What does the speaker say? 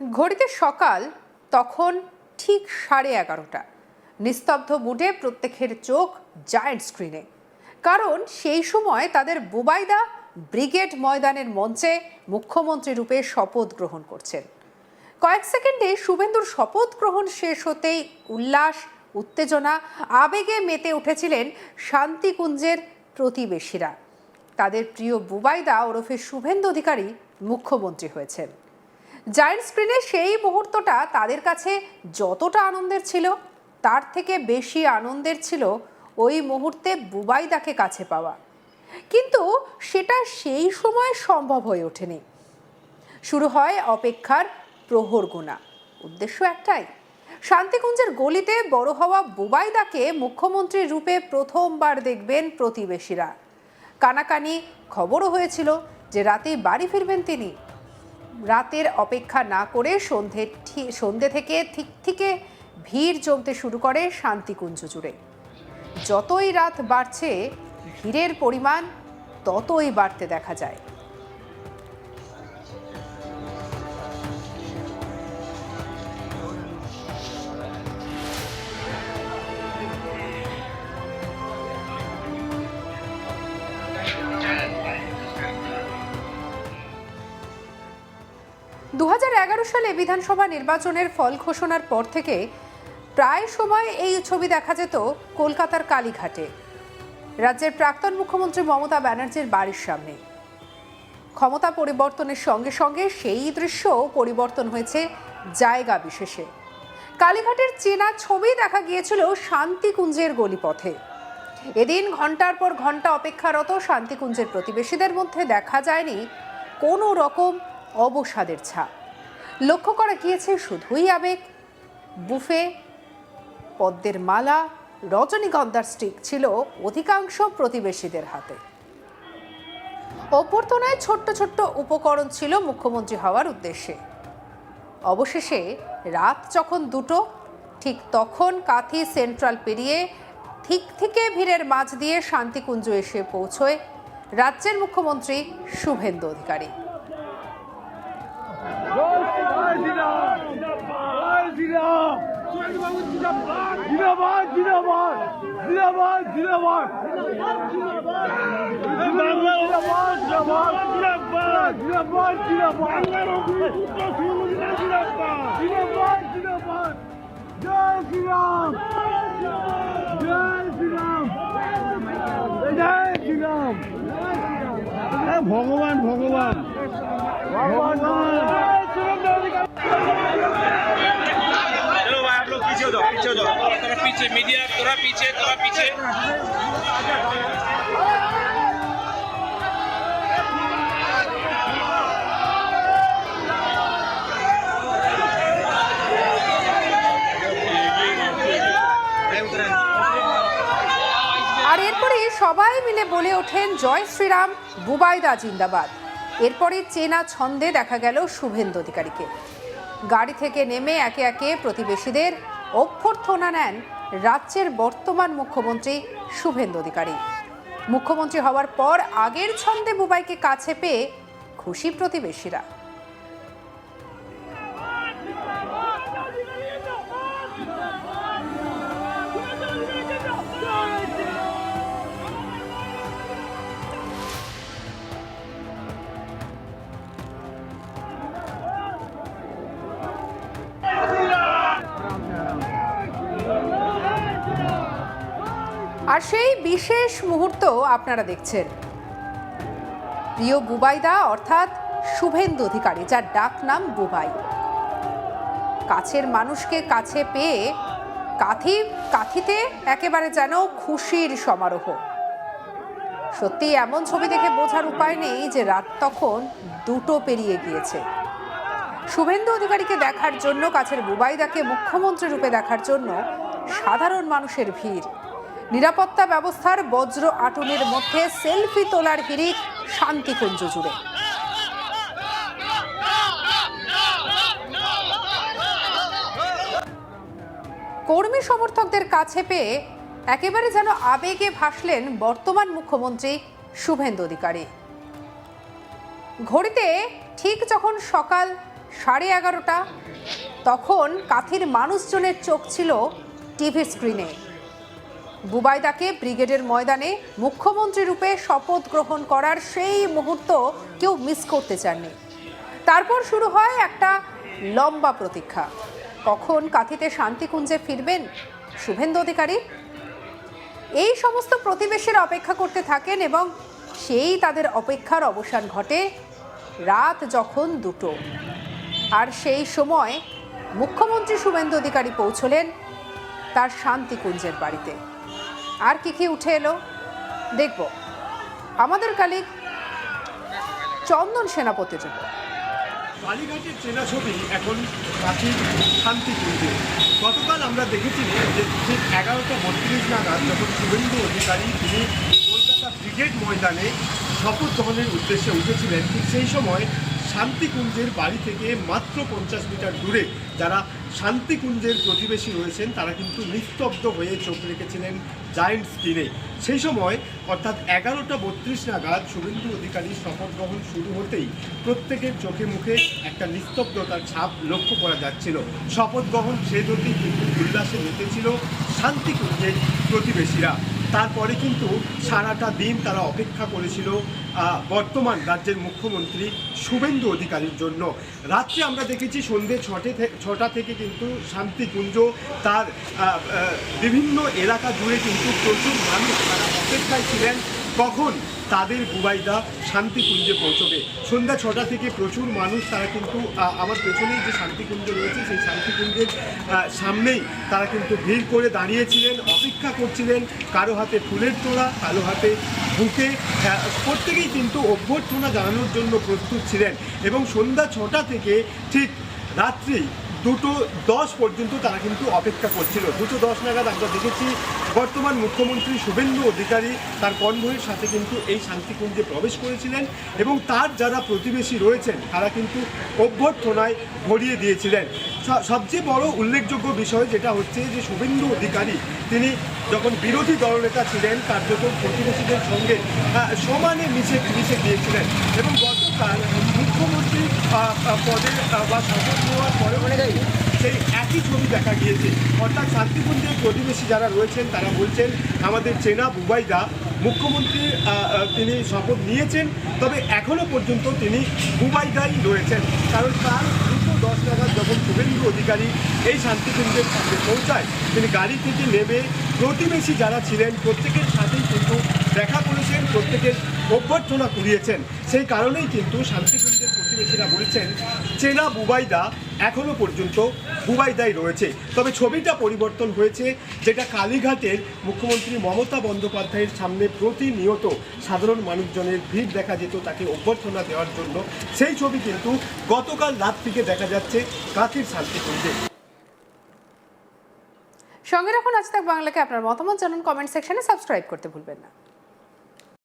ঘড়িতে সকাল, তখন ঠিক 11:30। নিস্তব্ধ মুডে প্রত্যেকের চোখ জায়ান্ট স্ক্রিনে, কারণ সেই সময় তাদের বুবাইদা ব্রিগেড ময়দানের মঞ্চে মুখ্যমন্ত্রী রূপে শপথ গ্রহণ করছেন। কয়েক সেকেন্ডে শুভেন্দুর শপথ গ্রহণ শেষ হতেই উল্লাস, উত্তেজনা, আবেগে মেতে উঠেছিলেন শান্তিকুঞ্জের প্রতিবেশীরা। তাদের প্রিয় বুবাইদা ওরফে শুভেন্দু অধিকারী মুখ্যমন্ত্রী হয়েছেন। জায়ান্ট স্ক্রিনে সেই মুহূর্তটা তাদের কাছে যতটা আনন্দের ছিল, তার থেকে বেশি আনন্দের ছিল ওই মুহূর্তে বুবাইদাকে কাছে পাওয়া। কিন্তু সেটা সেই সময় সম্ভব হয়ে ওঠেনি। শুরু হয় অপেক্ষার প্রহর গোনা। উদ্দেশ্য একটাই, শান্তিকুঞ্জের গলিতে বড় হওয়া বুবাইদাকে মুখ্যমন্ত্রী রূপে প্রথমবার দেখবেন প্রতিবেশীরা। কানাকানি খবরও হয়েছিল যে রাতেই বাড়ি ফিরবেন তিনি। রাতের অপেক্ষা না করে সন্ধে থেকে ঠিক ভিড় জমতে শুরু করে শান্তিকুঞ্জ জুড়ে। যতই রাত বাড়ছে, ভিড়ের পরিমাণ ততই বাড়তে দেখা যায়। 2011 সালে বিধানসভা নির্বাচনের ফল ঘোষণার পর থেকে প্রায় সময় এই ছবি দেখা যেত কলকাতার কালীঘাটে, রাজ্যের প্রাক্তন মুখ্যমন্ত্রী মমতা ব্যানার্জির বাড়ির সামনে। ক্ষমতা পরিবর্তনের সঙ্গে সঙ্গে সেই দৃশ্যও পরিবর্তন হয়েছে জায়গা বিশেষে। কালীঘাটের চেনা ছবি দেখা গিয়েছিল শান্তিকুঞ্জের গলিপথে। এদিন ঘন্টার পর ঘন্টা অপেক্ষারত শান্তিকুঞ্জের প্রতিবেশীদের মধ্যে দেখা যায়নি কোনো রকম অবসাদের ছাপ। লক্ষ্য করা গিয়েছে শুধুই আবেগ। বুফে, পদ্মের মালা, রজনীগন্ধার স্টিক ছিল অধিকাংশ প্রতিবেশীদের হাতে। অভ্যর্থনায় ছোট্ট ছোট্ট উপকরণ ছিল মুখ্যমন্ত্রী হওয়ার উদ্দেশ্যে। অবশেষে রাত যখন 2টো, ঠিক তখন কাঁথি সেন্ট্রাল পেরিয়ে থেকে ভিড়ের মাঝ দিয়ে শান্তিকুঞ্জ এসে পৌঁছয় রাজ্যের মুখ্যমন্ত্রী শুভেন্দু অধিকারী। ভগবান ভগবান ভগবান। चलो भाई आप लोग पीछे हो जाओ, पीछे हो जाओ, थोड़ा पीछे, मीडिया थोड़ा पीछे, थोड़ा पीछे। আর এরপরে সবাই মিলে বলে ওঠেন জয় শ্রীরাম, বুবাইদা জিন্দাবাদ। এরপরে চেনা ছন্দে দেখা গেল শুভেন্দু অধিকারীকে। গাড়ি থেকে নেমে একে একে প্রতিবেশীদের অভ্যর্থনা নেন রাজ্যের বর্তমান মুখ্যমন্ত্রী শুভেন্দু অধিকারী। মুখ্যমন্ত্রী হওয়ার পর আগের ছন্দে বুবাইকে কাছে পেয়ে খুশি প্রতিবেশীরা। আর সেই বিশেষ মুহূর্ত আপনারা দেখছেন। প্রিয় বুবাইদা অর্থাৎ শুভেন্দু অধিকারী, যার ডাক নাম বুবাই, কাছের মানুষকে কাছে পেয়ে কাঁথিতে একেবারে যেন খুশির সমারোহ। সত্যি এমন ছবি দেখে বোঝার উপায় নেই যে রাত তখন 2টো পেরিয়ে গিয়েছে। শুভেন্দু অধিকারীকে দেখার জন্য, কাছের বুবাইদাকে মুখ্যমন্ত্রী রূপে দেখার জন্য সাধারণ মানুষের ভিড়। নিরাপত্তা ব্যবস্থার বজ্র আটুনের মধ্যে সেলফি তোলার হিড়িক শান্তিকুঞ্জ জুড়ে। কর্মী সমর্থকদের কাছে পেয়ে একেবারে যেন আবেগে ভাসলেন বর্তমান মুখ্যমন্ত্রী শুভেন্দু অধিকারী। ঘড়িতে ঠিক যখন সকাল 11:30, তখন কাথির মানুষজনের চোখ ছিল টিভি স্ক্রিনে। বুবাইদাকে ব্রিগেডের ময়দানে মুখ্যমন্ত্রী রূপে শপথ গ্রহণ করার সেই মুহূর্ত কেউ মিস করতে চাননি। তারপর শুরু হয় একটা লম্বা প্রতীক্ষা। কখন কাথিতে শান্তিকুঞ্জে ফিরবেন শুভেন্দু অধিকারী? এই সমস্ত প্রতিবেশীরা অপেক্ষা করতে থাকেন এবং সেই তাদের অপেক্ষার অবসান ঘটে রাত যখন 2টো। আর সেই সময় মুখ্যমন্ত্রী শুভেন্দু অধিকারী পৌঁছলেন তার শান্তিকুঞ্জের বাড়িতে। আর কি উঠে এলো দেখব আমাদের কালিগ চন্দন সেনাপতির রিপোর্ট। কালীঘাটের চেনা ছবি এখন কাঠির শান্তিকুঞ্জে। গতকাল আমরা দেখেছি যে ঠিক 11:32 নাগাদ যখন শুভেন্দু অধিকারী তিনি কলকাতা ব্রিগেড ময়দানে শপথ গ্রহণের উদ্দেশ্যে উঠেছিলেন, ঠিক সেই সময় শান্তিকুঞ্জের বাড়ি থেকে মাত্র 50 মিটার দূরে যারা শান্তিকুঞ্জের প্রতিবেশী রয়েছেন তারা কিন্তু নিস্তব্ধ হয়ে চোখ রেখেছিলেন জায়েন্ট স্ক্রিনে। সেই সময় অর্থাৎ 11:32 নাগাদ শুভেন্দু অধিকারীর শপথ গ্রহণ শুরু হতেই প্রত্যেকের চোখে মুখে একটা নিস্তব্ধতার ছাপ লক্ষ্য করা যাচ্ছিল। শপথ গ্রহণ শেষ হতেই কিন্তু উল্লাসে মেতেছিল শান্তিকুঞ্জের প্রতিবেশীরা। তারপরে কিন্তু সারাটা দিন তারা অপেক্ষা করেছিল বর্তমান রাজ্যের মুখ্যমন্ত্রী শুভেন্দু অধিকারীর জন্য। রাত্রে আমরা দেখেছি সন্ধ্যে 6টা থেকে কিন্তু শান্তিকুঞ্জ তার বিভিন্ন এলাকা জুড়ে কিন্তু প্রচুর মানুষ তারা অপেক্ষায় ছিলেন কখন তাদের বুবাইদা শান্তিকুঞ্জে পৌঁছবে। সন্ধ্যা 6টা থেকে প্রচুর মানুষ তারা কিন্তু আমার পেছনেই যে শান্তিকুঞ্জ রয়েছে সেই শান্তিকুঞ্জের সামনেই তারা কিন্তু ভিড় করে দাঁড়িয়েছিলেন, অপেক্ষা করছিলেন। কারো হাতে ফুলের তোড়া, কারো হাতে বুকে, প্রত্যেকেই কিন্তু অভ্যর্থনা জানানোর জন্য প্রস্তুত ছিলেন। এবং সন্ধ্যা 6টা থেকে ঠিক রাত্রি 2:10 পর্যন্ত তারা কিন্তু অপেক্ষা করছিল। 2:10 নাগাদ আমরা দেখেছি বর্তমান মুখ্যমন্ত্রী শুভেন্দু অধিকারী তার কনভয়ের সাথে কিন্তু এই শান্তিকুঞ্জে প্রবেশ করেছিলেন এবং তার যারা প্রতিবেশী রয়েছেন তারা কিন্তু অভ্যর্থনায় ভরিয়ে দিয়েছিলেন। সবচেয়ে বড় উল্লেখযোগ্য বিষয় যেটা হচ্ছে যে শুভেন্দু অধিকারী তিনি যখন বিরোধী দলনেতা ছিলেন কার্যত প্রতিবেশীদের সঙ্গে সমানে মিশে গিয়েছিলেন এবং গতকাল মুখ্যমন্ত্রী পদে বা শপথ নেওয়ার পরেও সেই একই ছবি দেখা গিয়েছে। অর্থাৎ শান্তিকুঞ্জের প্রতিবেশী যারা রয়েছেন তারা বলছেন আমাদের চেনা বুবাইদা মুখ্যমন্ত্রী তিনি শপথ নিয়েছেন, তবে এখনও পর্যন্ত তিনি বুবাইদাই রয়েছেন। কারণ কাল 2:10 নাগাদ যখন শুভেন্দু অধিকারী এই শান্তিকুঞ্জের সামনে পৌঁছায় তিনি গাড়ি থেকে নেমে প্রতিবেশী যারা ছিলেন প্রত্যেকের সাথেই কিন্তু দেখা করেছেন, প্রত্যেকের অভ্যর্থনা কুড়িয়েছেন। সেই কারণেই কিন্তু শান্তিকুঞ্জের প্রতিবেশীরা বলছেন চেনা বুবাইদা এখনও পর্যন্ত বুবাইদাই রয়েছে। তবে ছবিটা পরিবর্তন হয়েছে, যেটা কালীঘাটের মুখ্যমন্ত্রী মমতা বন্দ্যোপাধ্যায়ের সামনে প্রতিনিয়ত সাধারণ মানুষজনের ভিড় দেখা যেত তাকে অভ্যর্থনা দেওয়ার জন্য, সেই ছবি কিন্তু গতকাল রাত থেকে দেখা যাচ্ছে কাথির শান্তিকুঞ্জে। সঙ্গে রাখুন আজ তাক বাংলাকে। আপনার মতামত জানান কমেন্ট সেকশনে, সাবস্ক্রাইব করতে ভুলবেন না।